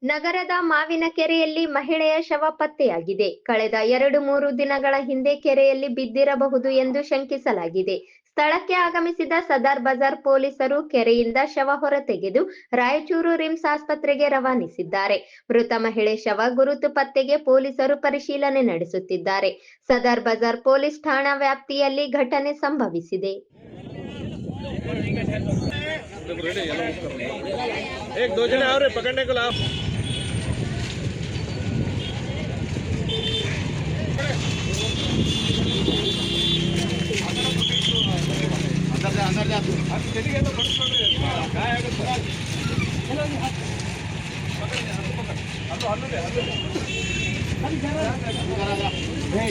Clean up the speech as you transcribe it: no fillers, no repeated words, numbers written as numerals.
ನಗರದ ಮಾವಿನಕೆರೆಯಲ್ಲಿ ಮಹಿಳೆಯ ಶವ ಪತ್ತೆಯಾಗಿದೆ. ಕಳೆದ 2-3 ದಿನಗಳ ಹಿಂದೆ ಕೆರೆಯಲ್ಲಿ ಬಿದ್ದಿರಬಹುದು ಎಂದು ಶಂಕಿಸಲಾಗಿದೆ. ಸ್ಥಳಕ್ಕೆ ಆಗಮಿಸಿದ ಸದರ್ ಬಜಾರ್ ಪೊಲೀಸರು ಕೆರೆಯಿಂದ ಶವ ಹೊರತೆಗೆದು ರಾಯಚೂರು ರಿಮ್ಸ್ ಆಸ್ಪತ್ರೆಗೆ ರವಾನಿಸಿದ್ದಾರೆ. ಮೃತ ಮಹಿಳೆ ಶವ ಗುರುತು ಪತ್ತೆಗೆ ಪೊಲೀಸರು ಪರಿಶೀಲನೆ ನಡೆಸುತ್ತಿದ್ದಾರೆ. ಸದರ್ ಬಜಾರ್ ಪೊಲೀಸ್ ಠಾಣಾ ವ್ಯಾಪ್ತಿಯಲ್ಲಿ ಘಟನೆ ಸಂಭವಿಸಿದೆ. एक दो जने आ रहे पकड़ने को लाओ। अंदर जा चलिए तो काय आಗುತ್ತೆ ಹೇ